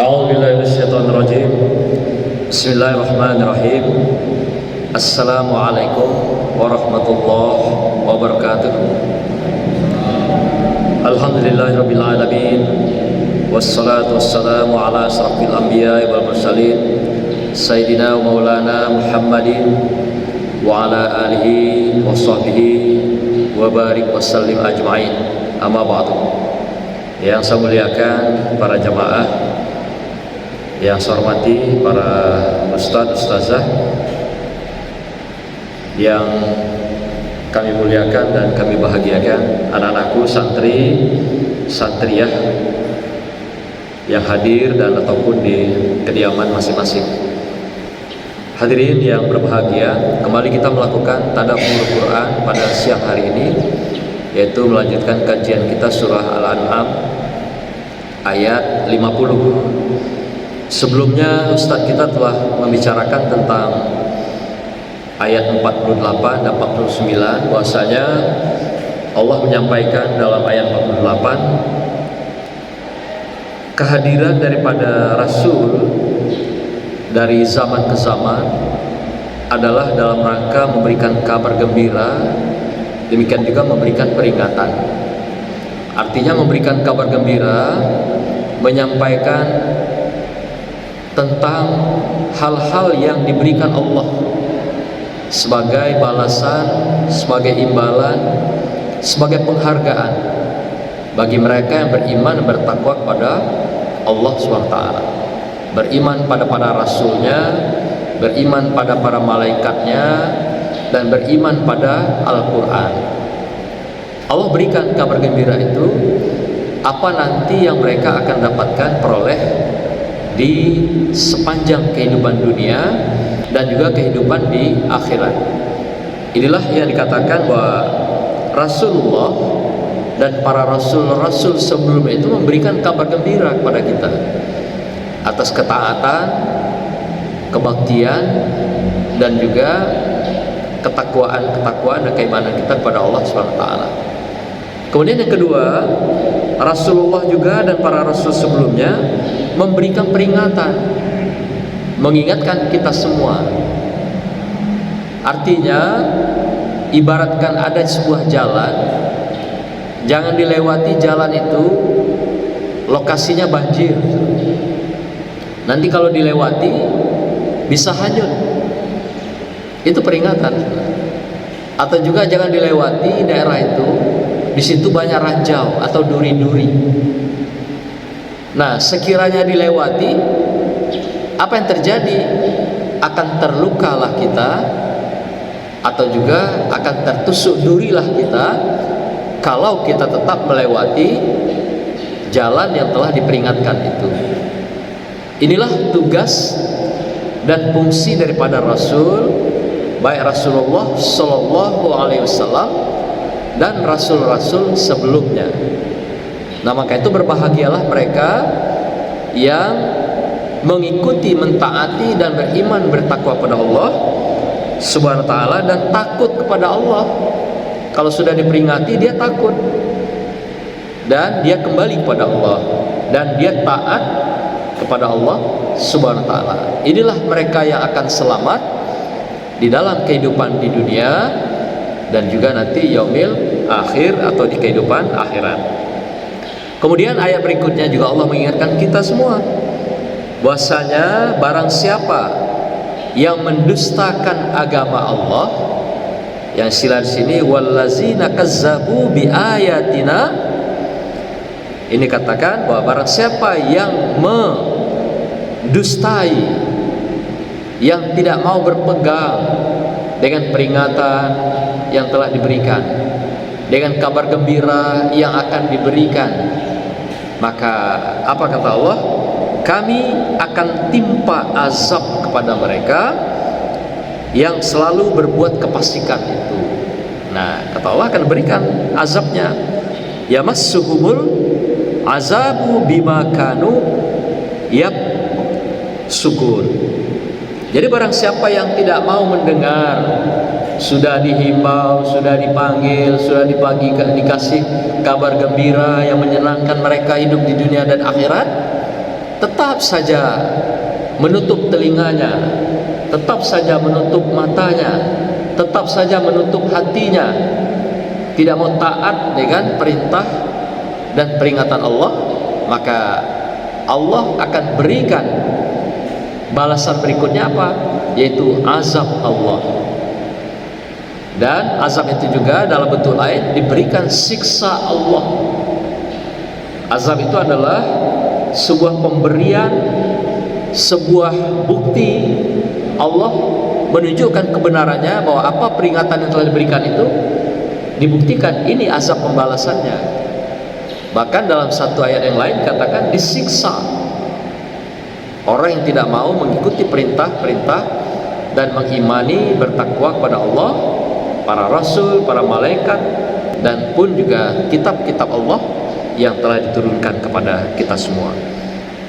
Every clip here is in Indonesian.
A'udzubillahi minasyaitonirrajim. Bismillahirrahmanirrahim. Assalamualaikum warahmatullahi wabarakatuh. Alhamdulillahirabbil alamin. Wassalatu wassalamu ala asyrafil anbiya'i wal mursalin sayyidina wa maulana Muhammadin wa ala alihi wa sahbihi wa barik wa sallim ajma'in. Amma ba'du. Yang saya muliakan para jamaah, yang saya hormati para ustadz, ustazah yang kami muliakan dan kami bahagiakan, anak-anakku, santri, santriyah yang hadir dan ataupun di kediaman masing-masing. Hadirin yang berbahagia, kembali kita melakukan tadabbur Quran pada siang hari ini, yaitu melanjutkan kajian kita surah Al-An'am ayat 50. Sebelumnya Ustadz kita telah membicarakan tentang ayat 48 dan 49, bahwasanya Allah menyampaikan dalam ayat 48 kehadiran daripada Rasul dari zaman ke zaman adalah dalam rangka memberikan kabar gembira, demikian juga memberikan peringatan. Artinya memberikan kabar gembira, menyampaikan tentang hal-hal yang diberikan Allah sebagai balasan, sebagai imbalan, sebagai penghargaan bagi mereka yang beriman dan bertakwa kepada Allah SWT, beriman pada para rasulnya, beriman pada para malaikatnya, dan beriman pada Al-Quran. Allah berikan kabar gembira itu apa nanti yang mereka akan dapatkan, peroleh di sepanjang kehidupan dunia dan juga kehidupan di akhirat. Inilah yang dikatakan bahwa Rasulullah dan para rasul-rasul sebelumnya itu memberikan kabar gembira kepada kita atas ketaatan, kebaktian, dan juga ketakwaan dan keimanan kita kepada Allah SWT. Kemudian yang kedua, Rasulullah juga dan para rasul sebelumnya memberikan peringatan, mengingatkan kita semua. Artinya, ibaratkan ada sebuah jalan, jangan dilewati jalan itu, lokasinya banjir. Nanti kalau dilewati bisa hanyut. Itu peringatan. Atau juga jangan dilewati daerah itu, di situ banyak ranjau atau duri-duri. Nah, sekiranya dilewati, apa yang terjadi? Akan terlukalah kita, atau juga akan tertusuk durilah kita kalau kita tetap melewati jalan yang telah diperingatkan itu. Inilah tugas dan fungsi daripada Rasul, baik Rasulullah Sallallahu Alaihi Wasallam dan Rasul-Rasul sebelumnya. Nah, maka itu berbahagialah mereka yang mengikuti, mentaati dan beriman bertakwa pada Allah Subhanahu wa taala dan takut kepada Allah. Kalau sudah diperingati, dia takut dan dia kembali kepada Allah dan dia taat kepada Allah Subhanahu wa taala. Inilah mereka yang akan selamat di dalam kehidupan di dunia dan juga nanti yaumil akhir atau di kehidupan akhirat. Kemudian ayat berikutnya juga Allah mengingatkan kita semua bahwasanya barang siapa yang mendustakan agama Allah, yang istilah di sini wallazina kazzabu biayatina, ini katakan bahwa barang siapa yang mendustai, yang tidak mau berpegang dengan peringatan yang telah diberikan, dengan kabar gembira yang akan diberikan, maka apa kata Allah? Kami akan timpa azab kepada mereka yang selalu berbuat kefasikan itu. Nah, kata Allah akan berikan azabnya. Yamassuhumul azabu bima kanu yafsukun. Jadi barang siapa yang tidak mau mendengar, sudah dihimbau, sudah dipanggil, sudah dikasih kabar gembira yang menyenangkan mereka hidup di dunia dan akhirat, tetap saja menutup telinganya, tetap saja menutup matanya, tetap saja menutup hatinya, tidak mau taat dengan perintah dan peringatan Allah, maka Allah akan berikan balasan berikutnya apa? Yaitu azab Allah. Dan azab itu juga dalam bentuk lain diberikan siksa Allah. Azab itu adalah sebuah pemberian, sebuah bukti Allah menunjukkan kebenarannya bahwa apa peringatan yang telah diberikan itu dibuktikan, ini azab pembalasannya. Bahkan dalam satu ayat yang lain katakan disiksa orang yang tidak mau mengikuti perintah-perintah dan mengimani bertakwa kepada Allah, para rasul, para malaikat, dan pun juga kitab-kitab Allah yang telah diturunkan kepada kita semua.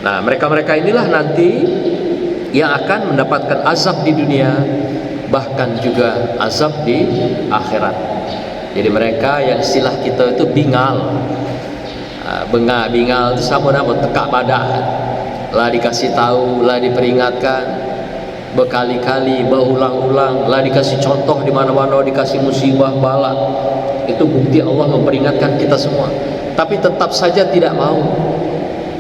Nah, mereka-mereka inilah nanti yang akan mendapatkan azab di dunia, bahkan juga azab di akhirat. Jadi mereka yang istilah kita itu bingal. Bingal itu sama nama tekak badak. Lah dikasih tahu, lah diperingatkan berkali-kali, berulang-ulang, lah dikasih contoh di mana-mana, dikasih musibah bala. Itu bukti Allah memperingatkan kita semua. Tapi tetap saja tidak mau,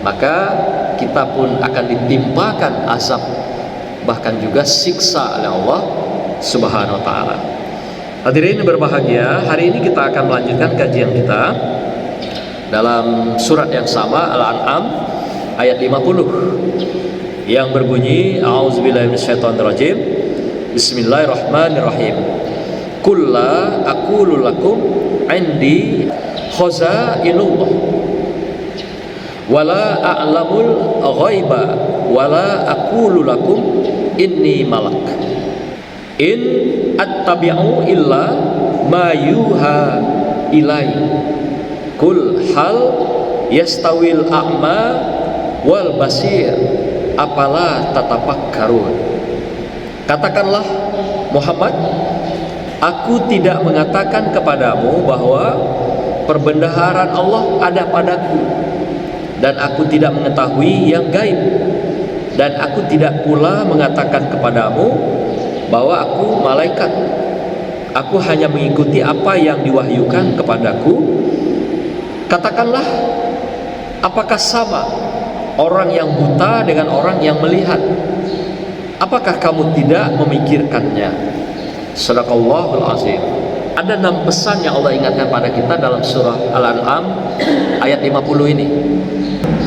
maka kita pun akan ditimpakan azab, bahkan juga siksa oleh Allah Subhanahu wa taala. Hadirin berbahagia, hari ini kita akan melanjutkan kajian kita dalam surat yang sama, Al-An'am ayat 50 yang berbunyi a'udzubillahi minasyaitonirrajim, bismillahirrahmanirrahim, qul la aqulu lakum indi khazainullah wala a'lamul ghaiba wala aqulu lakum inni malak in attabi'u illa ma yuha ilai kul hal yastawil a'ma wal basir apala tatafakkarun. Katakanlah Muhammad, aku tidak mengatakan kepadamu bahwa perbendaharaan Allah ada padaku, dan aku tidak mengetahui yang gaib, dan aku tidak pula mengatakan kepadamu bahwa aku malaikat. Aku hanya mengikuti apa yang diwahyukan kepadaku. Katakanlah, apakah sama orang yang buta dengan orang yang melihat? Apakah kamu tidak memikirkannya? Shadaqallahul azim. Ada 6 pesan yang Allah ingatkan pada kita dalam surah Al-An'am ayat 50 ini.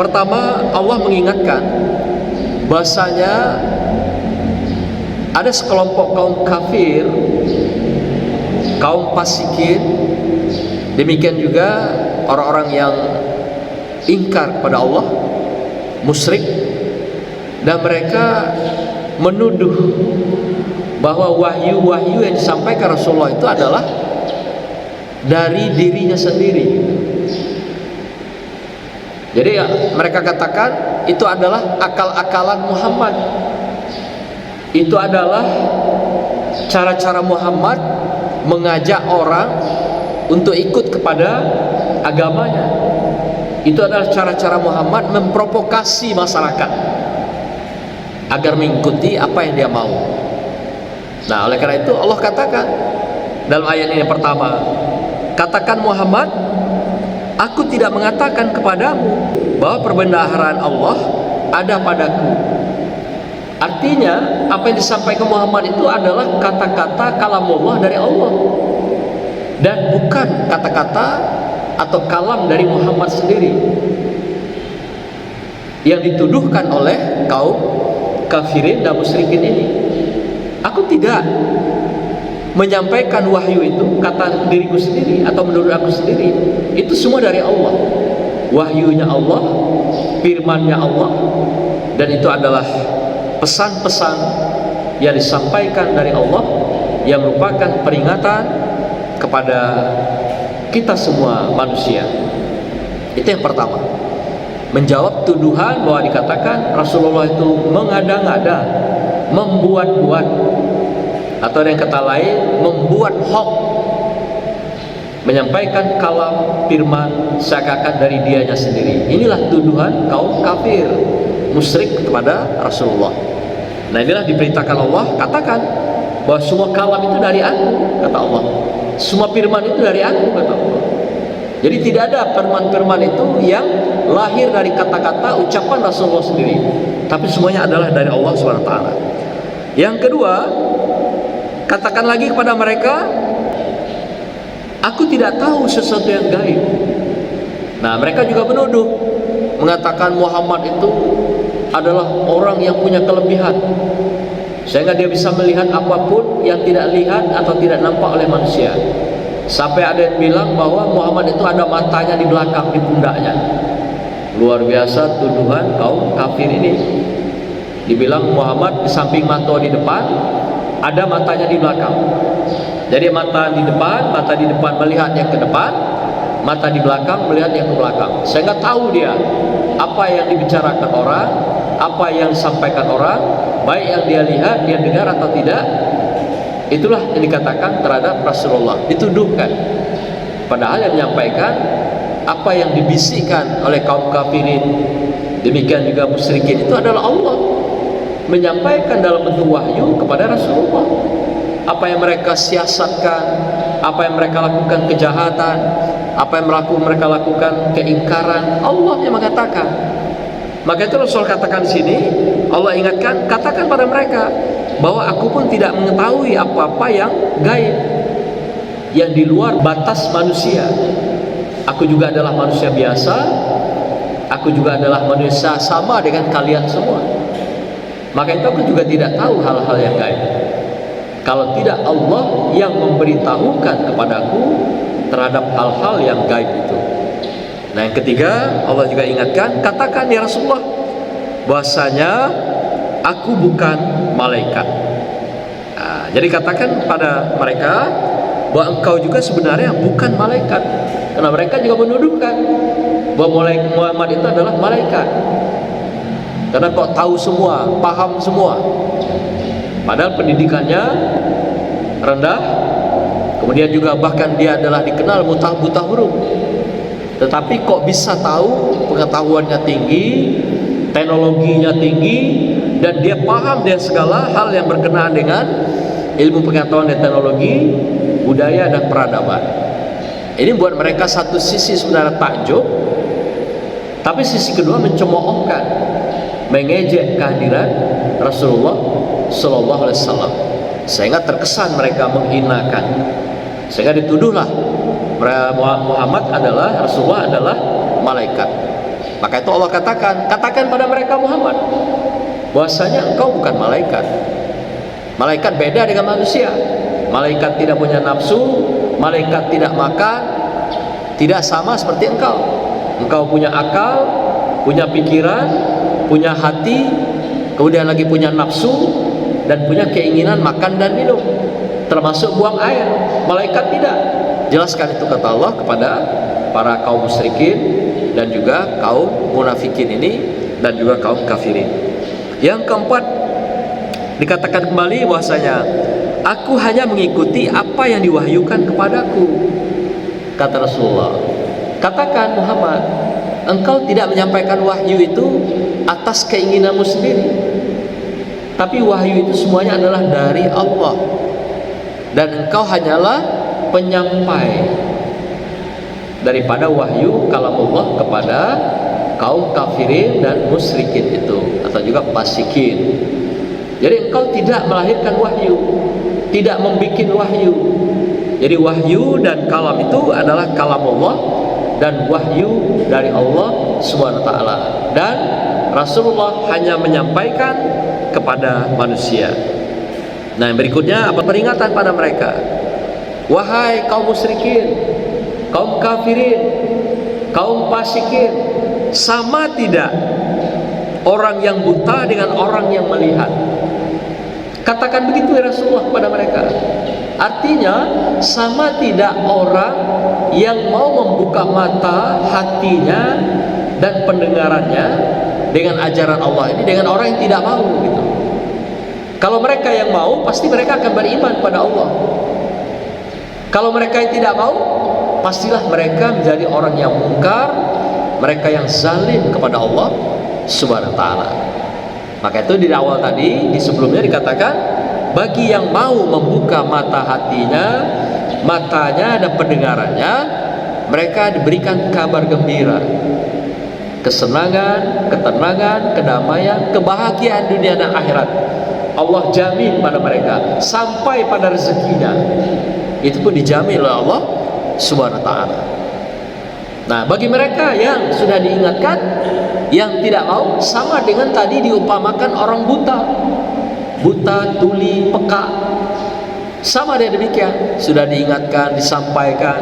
Pertama, Allah mengingatkan bahasanya ada sekelompok kaum kafir, kaum fasikin, demikian juga orang-orang yang ingkar kepada Allah, musyrik, dan mereka menuduh bahwa wahyu-wahyu yang disampaikan Rasulullah itu adalah dari dirinya sendiri. Jadi ya, mereka katakan itu adalah akal-akalan Muhammad, itu adalah cara-cara Muhammad mengajak orang untuk ikut kepada agamanya. Itu adalah cara-cara Muhammad memprovokasi masyarakat agar mengikuti apa yang dia mau. Nah, oleh karena itu Allah katakan dalam ayat ini yang pertama, katakan Muhammad, aku tidak mengatakan kepadamu bahwa perbendaharaan Allah ada padaku. Artinya apa yang disampaikan Muhammad itu adalah kata-kata kalamullah dari Allah, dan bukan kata-kata atau kalam dari Muhammad sendiri yang dituduhkan oleh kaum kafirin dan musyrikin ini. Aku tidak menyampaikan wahyu itu kata diriku sendiri atau menurut aku sendiri. Itu semua dari Allah, wahyunya Allah, firmannya Allah, dan itu adalah pesan-pesan yang disampaikan dari Allah yang merupakan peringatan kepada kita semua manusia. Itu yang pertama, menjawab tuduhan bahwa dikatakan Rasulullah itu mengada-ngada, membuat-buat, atau yang kata lain membuat hoax, menyampaikan kalam firman seakan-akan dari dianya sendiri. Inilah tuduhan kaum kafir musyrik kepada Rasulullah. Nah inilah diperintahkan Allah, katakan bahwa semua kalam itu dari aku, kata Allah. Semua firman itu dari aku, kata Allah. Jadi tidak ada firman-firman itu yang lahir dari kata-kata ucapan Rasulullah sendiri, tapi semuanya adalah dari Allah SWT. Yang kedua, katakan lagi kepada mereka, aku tidak tahu sesuatu yang gaib. Nah mereka juga menuduh, mengatakan Muhammad itu adalah orang yang punya kelebihan, sehingga dia bisa melihat apapun yang tidak lihat atau tidak nampak oleh manusia. Sampai ada yang bilang bahwa Muhammad itu ada matanya di belakang, di pundaknya. Luar biasa tuduhan kaum kafir ini. Dibilang Muhammad di samping mata di depan, ada matanya di belakang. Jadi mata di depan melihat yang ke depan, mata di belakang melihat yang ke belakang. Sehingga tahu dia apa yang dibicarakan orang, apa yang disampaikan orang, baik yang dia lihat, dia dengar atau tidak. Itulah yang dikatakan terhadap Rasulullah, dituduhkan. Padahal yang menyampaikan apa yang dibisikkan oleh kaum kafirin, demikian juga musyrikin, itu adalah Allah menyampaikan dalam bentuk wahyu kepada Rasulullah. Apa yang mereka siasatkan, apa yang mereka lakukan kejahatan, apa yang mereka lakukan keingkaran, Allah yang mengatakan. Maka itu Rasul katakan di sini, Allah ingatkan, katakan pada mereka bahwa aku pun tidak mengetahui apa-apa yang gaib, yang di luar batas manusia. Aku juga adalah manusia biasa, aku juga adalah manusia sama dengan kalian semua. Maka itu aku juga tidak tahu hal-hal yang gaib, kalau tidak Allah yang memberitahukan kepadaku terhadap hal-hal yang gaib itu. Nah yang ketiga, Allah juga ingatkan, katakan ya Rasulullah bahwasanya aku bukan malaikat. Nah, jadi katakan pada mereka bahwa engkau juga sebenarnya bukan malaikat, karena mereka juga menuduhkan bahwa Muhammad itu adalah malaikat. Karena kok tahu semua, paham semua, padahal pendidikannya rendah, kemudian juga bahkan dia adalah dikenal buta huruf. Tetapi kok bisa tahu, pengetahuannya tinggi, teknologinya tinggi, dan dia paham dengan segala hal yang berkenaan dengan ilmu pengetahuan dan teknologi, budaya dan peradaban. Ini buat mereka satu sisi sebenarnya takjub, tapi sisi kedua mencemoohkan, mengejek kehadiran Rasulullah Sallallahu Alaihi Wasallam, sehingga terkesan mereka menghinakan, sehingga dituduhlah Muhammad adalah, Rasulullah adalah malaikat. Maka itu Allah katakan pada mereka Muhammad bahwasanya engkau bukan malaikat. Malaikat beda dengan manusia. Malaikat tidak punya nafsu, malaikat tidak makan, tidak sama seperti engkau. Engkau punya akal, punya pikiran, punya hati, kemudian lagi punya nafsu, dan punya keinginan makan dan minum, termasuk buang air. Malaikat tidak. Jelaskan itu kata Allah kepada para kaum musyrikin dan juga kaum munafikin ini, dan juga kaum kafirin. Yang keempat, dikatakan kembali bahwasanya aku hanya mengikuti apa yang diwahyukan kepadaku, kata Rasulullah. Katakan Muhammad, engkau tidak menyampaikan wahyu itu atas keinginanmu sendiri, tapi wahyu itu semuanya adalah dari Allah, dan engkau hanyalah penyampai daripada wahyu kalam Allah kepada kaum kafirin dan musyrikin itu, atau juga fasikin. Jadi engkau tidak melahirkan wahyu, tidak membuat wahyu. Jadi wahyu dan kalam itu adalah kalam Allah, dan wahyu dari Allah Subhanahu wa taala, dan Rasulullah hanya menyampaikan kepada manusia. Nah yang berikutnya apa? Peringatan pada mereka, wahai kaum musyrikin, kaum kafirin, kaum fasikin, sama tidak orang yang buta dengan orang yang melihat? Katakan begitu ya Rasulullah kepada mereka. Artinya sama tidak orang yang mau membuka mata hatinya dan pendengarannya dengan ajaran Allah ini dengan orang yang tidak mau gitu. Kalau mereka yang mau, pasti mereka akan beriman pada Allah. Kalau mereka yang tidak mau, pastilah mereka menjadi orang yang mungkar, mereka yang zalim kepada Allah, Subhanahu wa taala. Maka itu di awal tadi, di sebelumnya dikatakan, bagi yang mau membuka mata hatinya, matanya dan pendengarannya, mereka diberikan kabar gembira, kesenangan, ketenangan, kedamaian, kebahagiaan dunia dan akhirat. Allah jamin pada mereka sampai pada rezekinya. Itu pun dijamin oleh Allah Subhanahu wa taala. Nah, bagi mereka yang sudah diingatkan, yang tidak mau, sama dengan tadi diumpamakan orang buta, tuli, peka. Sama dia demikian, sudah diingatkan, disampaikan,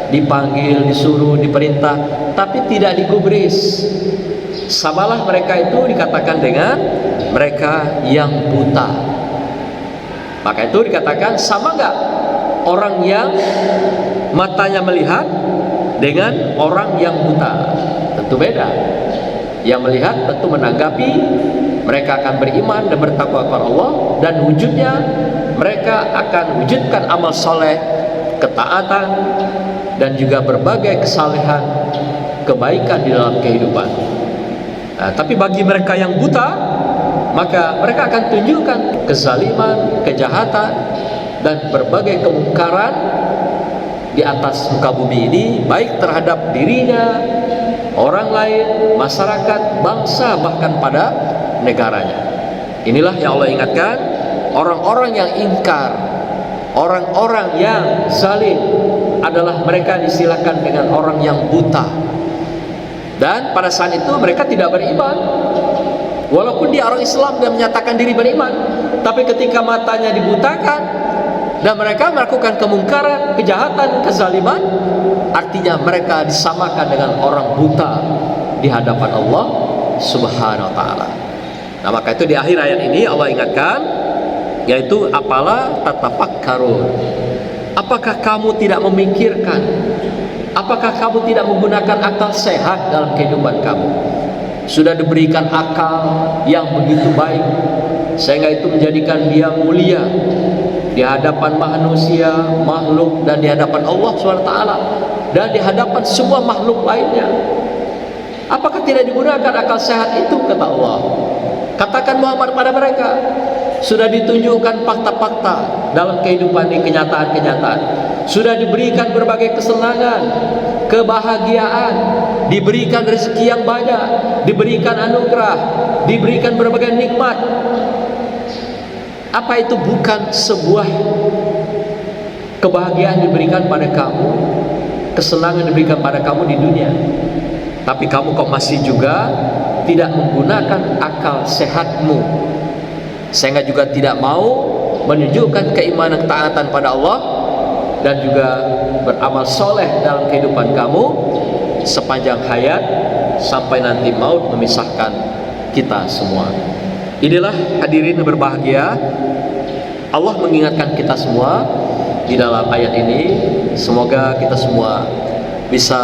dipanggil, disuruh, diperintah, tapi tidak digubris. Samalah mereka itu dikatakan dengan mereka yang buta. Maka itu dikatakan sama enggak orang yang matanya melihat dengan orang yang buta? Tentu beda. Yang melihat tentu menanggapi, mereka akan beriman dan bertakwa kepada Allah, dan wujudnya mereka akan wujudkan amal soleh, ketaatan, dan juga berbagai kesalehan, kebaikan di dalam kehidupan. Nah, tapi bagi mereka yang buta, maka mereka akan tunjukkan kezaliman, kejahatan, dan berbagai kemungkaran di atas muka bumi ini, baik terhadap dirinya, orang lain, masyarakat, bangsa, bahkan pada negaranya. Inilah yang Allah ingatkan, orang-orang yang ingkar, orang-orang yang zalim adalah mereka disilakan dengan orang yang buta. Dan pada saat itu mereka tidak beriman, walaupun dia orang Islam dan menyatakan diri beriman, tapi ketika matanya dibutakan dan mereka melakukan kemungkaran, kejahatan, kezaliman, artinya mereka disamakan dengan orang buta di hadapan Allah Subhanahu wa taala. Nah, maka itu di akhir ayat ini Allah ingatkan, yaitu apalah tatafakkarun. Apakah kamu tidak memikirkan? Apakah kamu tidak menggunakan akal sehat dalam kehidupan kamu? Sudah diberikan akal yang begitu baik, sehingga itu menjadikan dia mulia di hadapan manusia, makhluk, dan di hadapan Allah SWT, dan di hadapan semua makhluk lainnya. Apakah tidak digunakan akal sehat itu, kata Allah? Katakan Muhammad pada mereka, sudah ditunjukkan fakta-fakta dalam kehidupan ini, kenyataan-kenyataan. Sudah diberikan berbagai kesenangan, kebahagiaan, diberikan rezeki yang banyak, diberikan anugerah, diberikan berbagai nikmat. Apa itu bukan sebuah kebahagiaan diberikan pada kamu, kesenangan diberikan pada kamu di dunia? Tapi kamu kok masih juga tidak menggunakan akal sehatmu, sehingga juga tidak mau menunjukkan keimanan, ketaatan pada Allah, dan juga beramal soleh dalam kehidupan kamu sepanjang hayat sampai nanti maut memisahkan kita semua. Inilah hadirin yang berbahagia, Allah mengingatkan kita semua di dalam ayat ini. Semoga kita semua bisa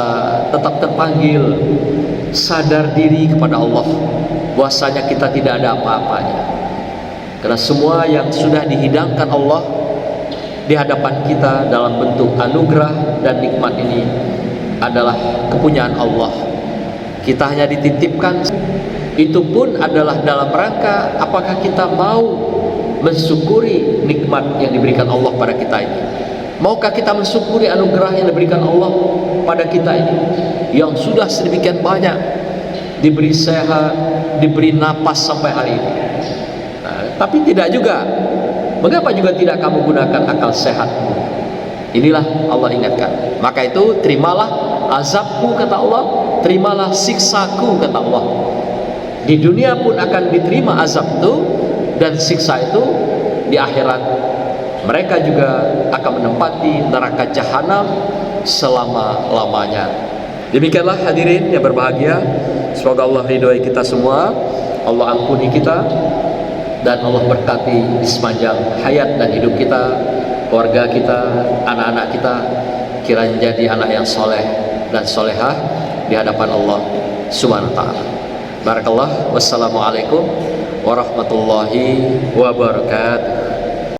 tetap terpanggil sadar diri kepada Allah, bahwasanya kita tidak ada apa-apanya, karena semua yang sudah dihidangkan Allah di hadapan kita dalam bentuk anugerah dan nikmat ini adalah kepunyaan Allah. Kita hanya dititipkan, itu pun adalah dalam rangka apakah kita mau mensyukuri nikmat yang diberikan Allah pada kita ini. Maukah kita mensyukuri anugerah yang diberikan Allah pada kita ini, yang sudah sedemikian banyak, diberi sehat, diberi napas sampai hari ini. Nah, tapi tidak juga, mengapa juga tidak kamu gunakan akal sehatmu? Inilah Allah ingatkan. Maka itu terimalah azabku, kata Allah, terimalah siksaku, kata Allah. Di dunia pun akan diterima azab itu dan siksa itu di akhirat. Mereka juga akan menempati neraka jahanam selama-lamanya. Demikianlah hadirin yang berbahagia, semoga Allah ridhoi kita semua, Allah ampuni kita, dan Allah berkati di sepanjang hayat dan hidup kita, keluarga kita, anak-anak kita, kiranya jadi anak yang soleh dan solehah di hadapan Allah Subhanahu wa ta'ala. Barakallah. Wassalamualaikum warahmatullahi wabarakatuh.